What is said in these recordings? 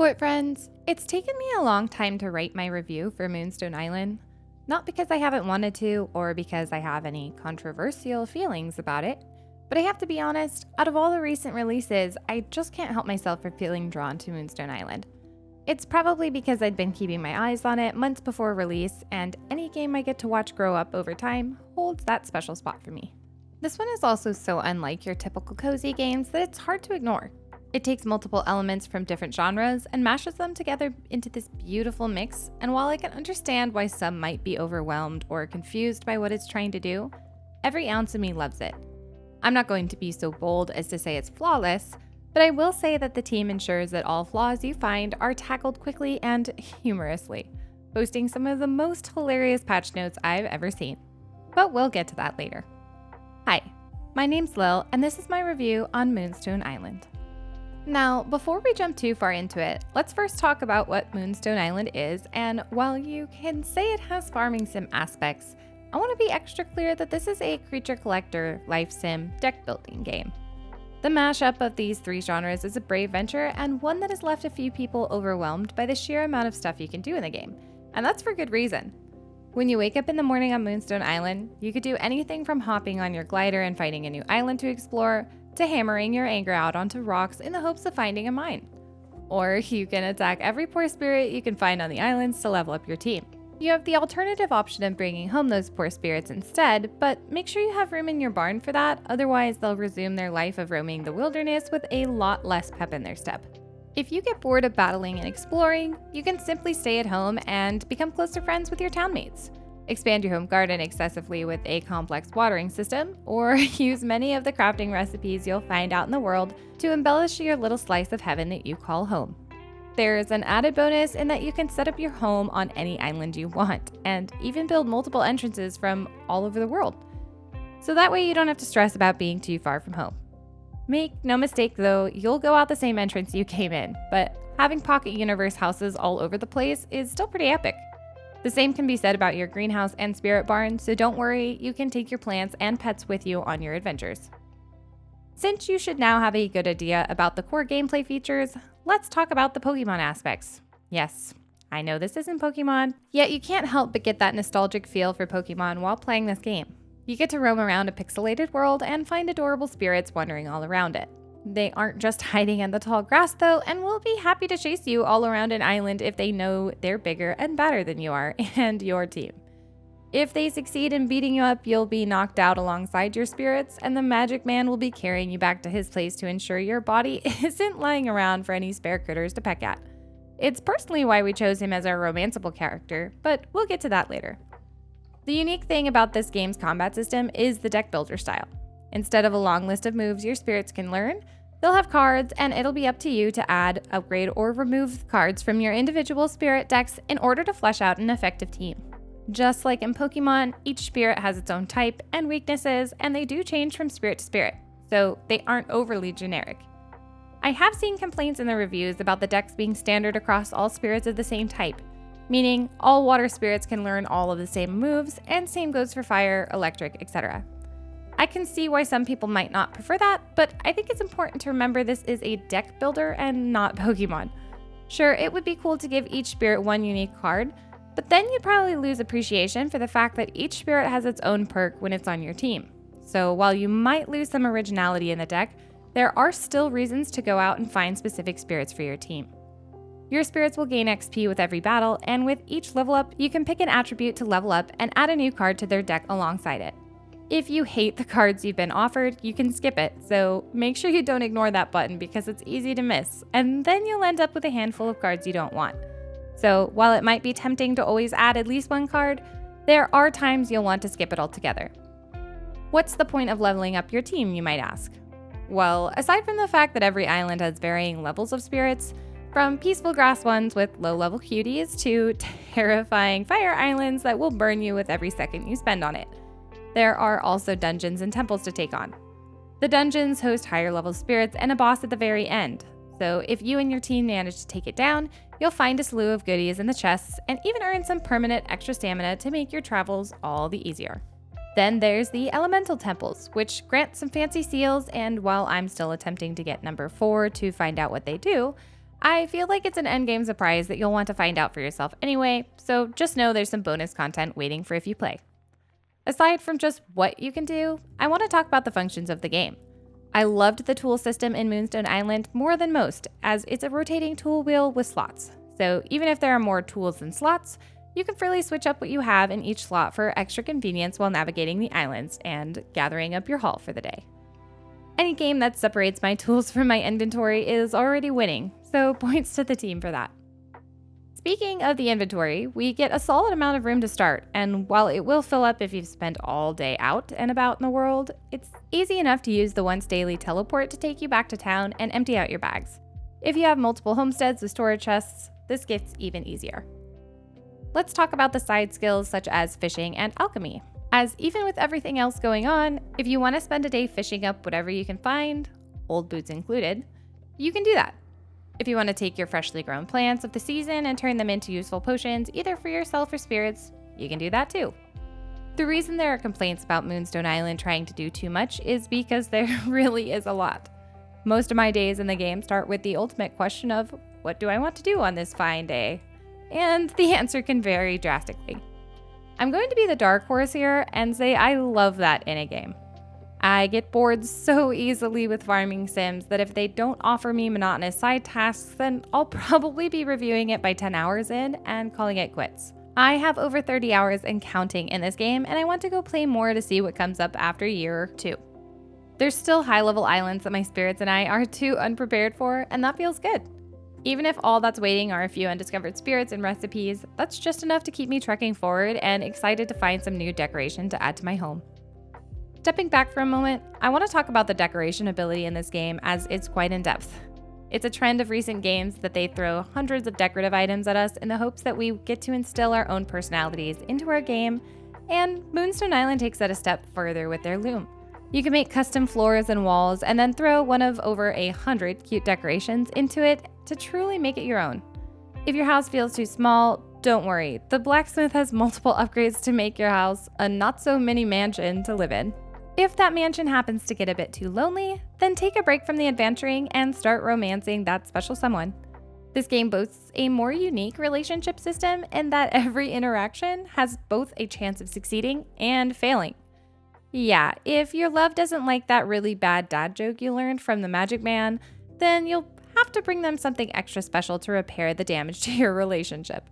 But friends, it's taken me a long time to write my review for Moonstone Island. Not because I haven't wanted to or because I have any controversial feelings about it, but I have to be honest, out of all the recent releases, I just can't help myself from feeling drawn to Moonstone Island. It's probably because I'd been keeping my eyes on it months before release, and any game I get to watch grow up over time holds that special spot for me. This one is also so unlike your typical cozy games that it's hard to ignore. It takes multiple elements from different genres and mashes them together into this beautiful mix, and while I can understand why some might be overwhelmed or confused by what it's trying to do, every ounce of me loves it. I'm not going to be so bold as to say it's flawless, but I will say that the team ensures that all flaws you find are tackled quickly and humorously, boasting some of the most hilarious patch notes I've ever seen. But we'll get to that later. Hi, my name's Lil, and this is my review on Moonstone Island. Now, before we jump too far into it, let's first talk about what Moonstone Island is, and while you can say it has farming sim aspects, I want to be extra clear that this is a creature collector, life sim, deck building game. The mashup of these three genres is a brave venture and one that has left a few people overwhelmed by the sheer amount of stuff you can do in the game, and that's for good reason. When you wake up in the morning on Moonstone Island, you could do anything from hopping on your glider and finding a new island to explore, to hammering your anger out onto rocks in the hopes of finding a mine. Or you can attack every poor spirit you can find on the islands to level up your team. You have the alternative option of bringing home those poor spirits instead, but make sure you have room in your barn for that, otherwise they'll resume their life of roaming the wilderness with a lot less pep in their step. If you get bored of battling and exploring, you can simply stay at home and become closer friends with your townmates. Expand your home garden excessively with a complex watering system, or use many of the crafting recipes you'll find out in the world to embellish your little slice of heaven that you call home. There's an added bonus in that you can set up your home on any island you want, and even build multiple entrances from all over the world. So that way you don't have to stress about being too far from home. Make no mistake though, you'll go out the same entrance you came in, but having pocket universe houses all over the place is still pretty epic. The same can be said about your greenhouse and spirit barn, so don't worry, you can take your plants and pets with you on your adventures. Since you should now have a good idea about the core gameplay features, let's talk about the Pokemon aspects. Yes, I know this isn't Pokemon, yet you can't help but get that nostalgic feel for Pokemon while playing this game. You get to roam around a pixelated world and find adorable spirits wandering all around it. They aren't just hiding in the tall grass though, and will be happy to chase you all around an island if they know they're bigger and badder than you are and your team. If they succeed in beating you up, you'll be knocked out alongside your spirits, and the Magic Man will be carrying you back to his place to ensure your body isn't lying around for any spare critters to peck at. It's personally why we chose him as our romanceable character, but we'll get to that later. The unique thing about this game's combat system is the deck builder style. Instead of a long list of moves your spirits can learn, they'll have cards, and it'll be up to you to add, upgrade, or remove cards from your individual spirit decks in order to flesh out an effective team. Just like in Pokemon, each spirit has its own type and weaknesses, and they do change from spirit to spirit, so they aren't overly generic. I have seen complaints in the reviews about the decks being standard across all spirits of the same type, meaning all water spirits can learn all of the same moves, and same goes for fire, electric, etc. I can see why some people might not prefer that, but I think it's important to remember this is a deck builder and not Pokemon. Sure, it would be cool to give each spirit one unique card, but then you'd probably lose appreciation for the fact that each spirit has its own perk when it's on your team. So while you might lose some originality in the deck, there are still reasons to go out and find specific spirits for your team. Your spirits will gain XP with every battle, and with each level up, you can pick an attribute to level up and add a new card to their deck alongside it. If you hate the cards you've been offered, you can skip it, so make sure you don't ignore that button because it's easy to miss, and then you'll end up with a handful of cards you don't want. So while it might be tempting to always add at least one card, there are times you'll want to skip it altogether. What's the point of leveling up your team, you might ask? Well, aside from the fact that every island has varying levels of spirits, from peaceful grass ones with low-level cuties to terrifying fire islands that will burn you with every second you spend on it, there are also dungeons and temples to take on. The dungeons host higher level spirits and a boss at the very end, so if you and your team manage to take it down, you'll find a slew of goodies in the chests and even earn some permanent extra stamina to make your travels all the easier. Then there's the elemental temples, which grant some fancy seals, and while I'm still attempting to get number 4 to find out what they do, I feel like it's an endgame surprise that you'll want to find out for yourself anyway, so just know there's some bonus content waiting for if you play. Aside from just what you can do, I want to talk about the functions of the game. I loved the tool system in Moonstone Island more than most, as it's a rotating tool wheel with slots. So even if there are more tools than slots, you can freely switch up what you have in each slot for extra convenience while navigating the islands and gathering up your haul for the day. Any game that separates my tools from my inventory is already winning, so points to the team for that. Speaking of the inventory, we get a solid amount of room to start, and while it will fill up if you've spent all day out and about in the world, it's easy enough to use the once daily teleport to take you back to town and empty out your bags. If you have multiple homesteads with storage chests, this gets even easier. Let's talk about the side skills such as fishing and alchemy, as even with everything else going on, if you want to spend a day fishing up whatever you can find, old boots included, you can do that. If you want to take your freshly grown plants of the season and turn them into useful potions, either for yourself or spirits, you can do that too. The reason there are complaints about Moonstone Island trying to do too much is because there really is a lot. Most of my days in the game start with the ultimate question of, what do I want to do on this fine day? And the answer can vary drastically. I'm going to be the dark horse here and say I love that in a game. I get bored so easily with farming sims that if they don't offer me monotonous side tasks, then I'll probably be reviewing it by 10 hours in and calling it quits. I have over 30 hours and counting in this game, and I want to go play more to see what comes up after a year or two. There's still high-level islands that my spirits and I are too unprepared for, and that feels good. Even if all that's waiting are a few undiscovered spirits and recipes, that's just enough to keep me trekking forward and excited to find some new decoration to add to my home. Stepping back for a moment, I want to talk about the decoration ability in this game as it's quite in depth. It's a trend of recent games that they throw hundreds of decorative items at us in the hopes that we get to instill our own personalities into our game, and Moonstone Island takes that a step further with their loom. You can make custom floors and walls and then throw one of over 100 cute decorations into it to truly make it your own. If your house feels too small, don't worry. The blacksmith has multiple upgrades to make your house a not-so-mini mansion to live in. If that mansion happens to get a bit too lonely, then take a break from the adventuring and start romancing that special someone. This game boasts a more unique relationship system in that every interaction has both a chance of succeeding and failing. Yeah, if your love doesn't like that really bad dad joke you learned from the Magic Man, then you'll have to bring them something extra special to repair the damage to your relationship.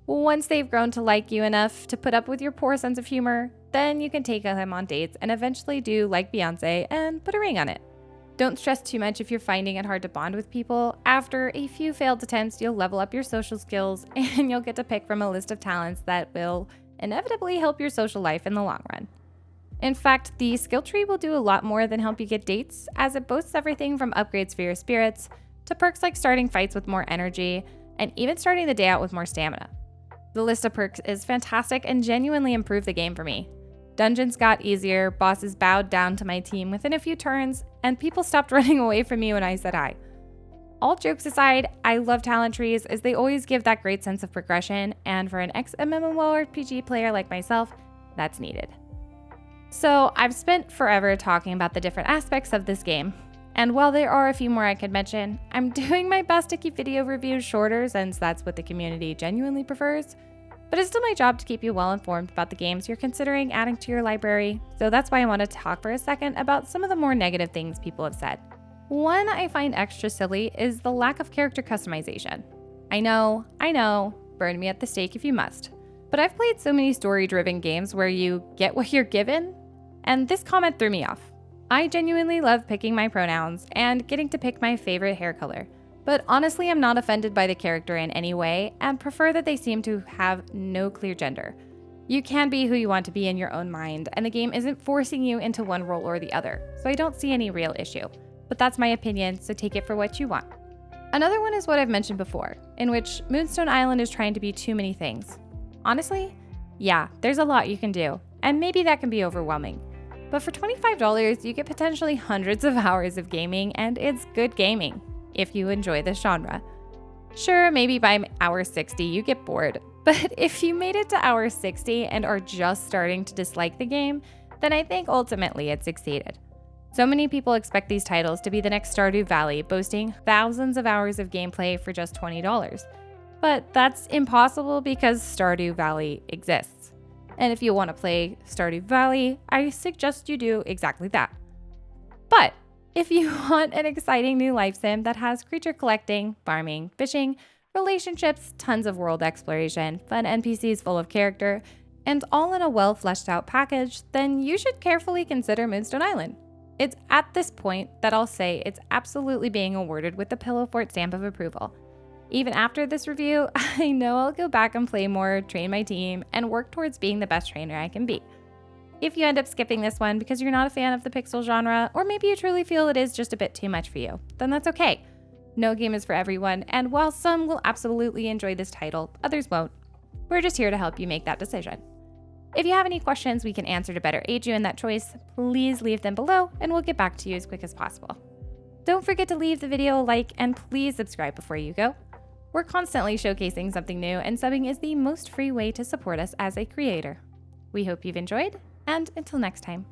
Once they've grown to like you enough to put up with your poor sense of humor, then you can take them on dates and eventually do like Beyonce and put a ring on it. Don't stress too much if you're finding it hard to bond with people. After a few failed attempts, you'll level up your social skills and you'll get to pick from a list of talents that will inevitably help your social life in the long run. In fact, the skill tree will do a lot more than help you get dates, as it boasts everything from upgrades for your spirits to perks like starting fights with more energy and even starting the day out with more stamina. The list of perks is fantastic and genuinely improved the game for me. Dungeons got easier, bosses bowed down to my team within a few turns, and people stopped running away from me when I said hi. All jokes aside, I love talent trees as they always give that great sense of progression, and for an ex-MMORPG player like myself, that's needed. So I've spent forever talking about the different aspects of this game, and while there are a few more I could mention, I'm doing my best to keep video reviews shorter since that's what the community genuinely prefers. But it's still my job to keep you well informed about the games you're considering adding to your library, so that's why I want to talk for a second about some of the more negative things people have said. One I find extra silly is the lack of character customization. I know, burn me at the stake if you must. But I've played so many story-driven games where you get what you're given, and this comment threw me off. I genuinely love picking my pronouns and getting to pick my favorite hair color, but honestly I'm not offended by the character in any way and prefer that they seem to have no clear gender. You can be who you want to be in your own mind, and the game isn't forcing you into one role or the other, so I don't see any real issue. But that's my opinion, so take it for what you want. Another one is what I've mentioned before, in which Moonstone Island is trying to be too many things. Honestly, yeah, there's a lot you can do, and maybe that can be overwhelming. But for $25, you get potentially hundreds of hours of gaming, and it's good gaming, if you enjoy this genre. Sure, maybe by hour 60 you get bored, but if you made it to hour 60 and are just starting to dislike the game, then I think ultimately it succeeded. So many people expect these titles to be the next Stardew Valley, boasting thousands of hours of gameplay for just $20. But that's impossible because Stardew Valley exists. And if you want to play Stardew Valley, I suggest you do exactly that. But if you want an exciting new life sim that has creature collecting, farming, fishing, relationships, tons of world exploration, fun NPCs full of character, and all in a well fleshed out package, then you should carefully consider Moonstone Island. It's at this point that I'll say it's absolutely being awarded with the Pillow Fort stamp of approval. Even after this review, I know I'll go back and play more, train my team, and work towards being the best trainer I can be. If you end up skipping this one because you're not a fan of the pixel genre, or maybe you truly feel it is just a bit too much for you, then that's okay. No game is for everyone, and while some will absolutely enjoy this title, others won't. We're just here to help you make that decision. If you have any questions we can answer to better aid you in that choice, please leave them below and we'll get back to you as quick as possible. Don't forget to leave the video a like and please subscribe before you go. We're constantly showcasing something new and subbing is the most free way to support us as a creator. We hope you've enjoyed, and until next time.